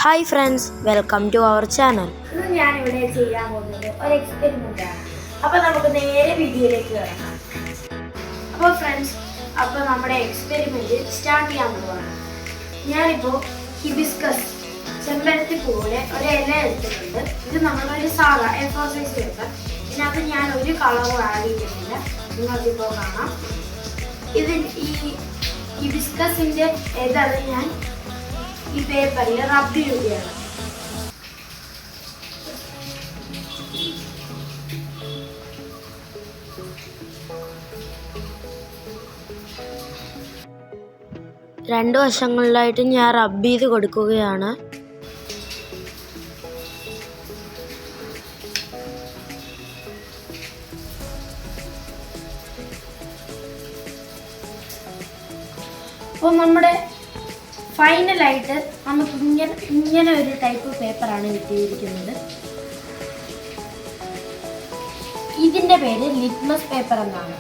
Hi friends, welcome to our channel. ഇന്ന് ഞാനിവിടെ ചെയ്യാൻ പോകുന്നത് ഒരു എക്സ്പെരിമെൻ്റ് ആണ്. അപ്പോൾ നമുക്ക് നേരെ വീഡിയോയിലേക്ക് കിടക്കാം. അപ്പോൾ ഫ്രണ്ട്സ്, നമ്മുടെ എക്സ്പെരിമെൻ്റ് സ്റ്റാർട്ട് ചെയ്യാൻ പോവുകയാണ്. ഞാനിപ്പോൾ ഹിബിസ്കസ് ചെമ്പരത്തി പോലെ ഒരു ഇല എടുത്തിട്ടുണ്ട്. ഇത് നമ്മളൊരു സാധാ A4 സൈസ് പേപ്പർ. ഇതിനകത്ത് ഞാൻ ഒരു കളറും ആഡ് ചെയ്തിട്ടില്ല. നിങ്ങൾക്കിപ്പോൾ കാണാം. ഇത് ഈ ഹിബിസ്കസിൻ്റെ ഇതാണ് ഞാൻ ഈ പേപ്പറിൽ റബ്ബ് ചെയ്യുകയാണ്. രണ്ട് വശങ്ങളിലായിട്ട് ഞാൻ റബ്ബ് ചെയ്ത് കൊടുക്കുകയാണ്. അപ്പോൾ നമ്മുടെ ഫൈനലായിട്ട് നമുക്ക് ഇങ്ങനെ ഒരു ടൈപ്പ് പേപ്പറാണ് കിട്ടിയിരിക്കുന്നത്. ഇതിൻ്റെ പേര് ലിറ്റ്മസ് പേപ്പർ എന്നാണ്.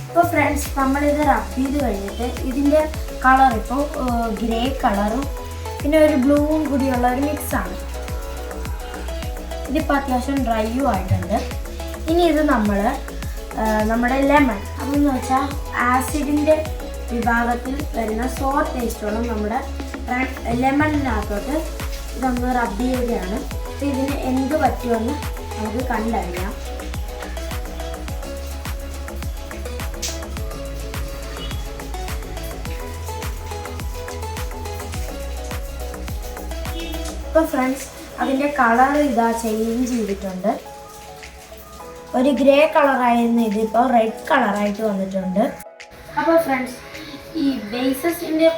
അപ്പോൾ ഫ്രണ്ട്സ്, നമ്മളിത് റബ്ബ് ചെയ്ത് കഴിഞ്ഞിട്ട് ഇതിൻ്റെ കളർ ഇപ്പോൾ ഗ്രേ കളറും പിന്നെ ഒരു ബ്ലൂവും കൂടിയുള്ള ഒരു മിക്സാണ്. ഇതിപ്പോൾ അത്യാവശ്യം ഡ്രൈയും ആയിട്ടുണ്ട്. ഇനി ഇത് നമ്മുടെ ലെമൺ, അതെന്ന് വെച്ചാൽ ആസിഡിൻ്റെ വിഭാഗത്തിൽ വരുന്ന സോർ ടേസ്റ്റോളം നമ്മുടെ ലെമണിനകത്തോട്ട് ഇതൊന്ന് റബ്ബ് ചെയ്യുകയാണ്. അപ്പോൾ ഇതിന് എന്ത് പറ്റുമെന്ന് നമുക്ക് കണ്ടറിയാം. ഇപ്പോൾ ഫ്രണ്ട്സ്, അതിൻ്റെ കളർ ഇതാ ചേഞ്ച് ചെയ്തിട്ടുണ്ട്. ഒരു ഗ്രേ കളറായിരുന്നു, ഇതിപ്പോൾ റെഡ് കളറായിട്ട് വന്നിട്ടുണ്ട്. അപ്പോൾ ഫ്രണ്ട്സ്, ഈ ബേസസിൻ്റെ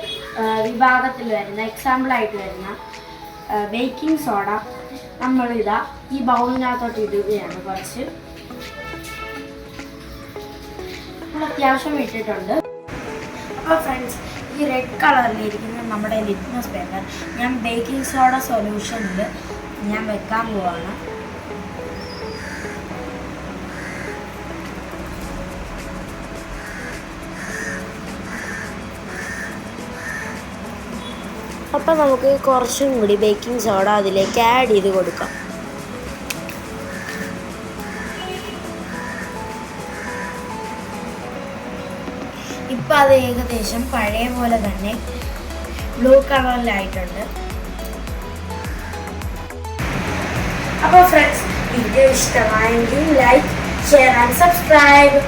വിഭാഗത്തിൽ വരുന്ന എക്സാമ്പിളായിട്ട് വരുന്ന ബേക്കിംഗ് സോഡ നമ്മളിതാ ഈ ബൗളിനകത്തോട്ട് ഇടുകയാണ്. കുറച്ച് നമ്മൾ അത്യാവശ്യം ഇട്ടിട്ടുണ്ട്. അപ്പോൾ ഫ്രണ്ട്സ്, ഈ റെഡ് കളറിലിരിക്കുന്ന നമ്മുടെ ലിറ്റ്മസ് പേപ്പർ ഞാൻ ബേക്കിംഗ് സോഡ സൊല്യൂഷനിൽ ഞാൻ വെക്കാൻ പോവാണ്. അപ്പോൾ നമുക്ക് കുറച്ചും കൂടി ബേക്കിംഗ് സോഡ അതിലേക്ക് ആഡ് ചെയ്ത് കൊടുക്കാം. ഇപ്പം അത് ഏകദേശം പഴയ പോലെ തന്നെ ബ്ലൂ കളറിലായിട്ടുണ്ട്. അപ്പോൾ ഫ്രണ്ട്സ്, വീഡിയോ ഇഷ്ടമായെങ്കിൽ ലൈക്ക്, ഷെയർ ആൻഡ് സബ്സ്ക്രൈബ്.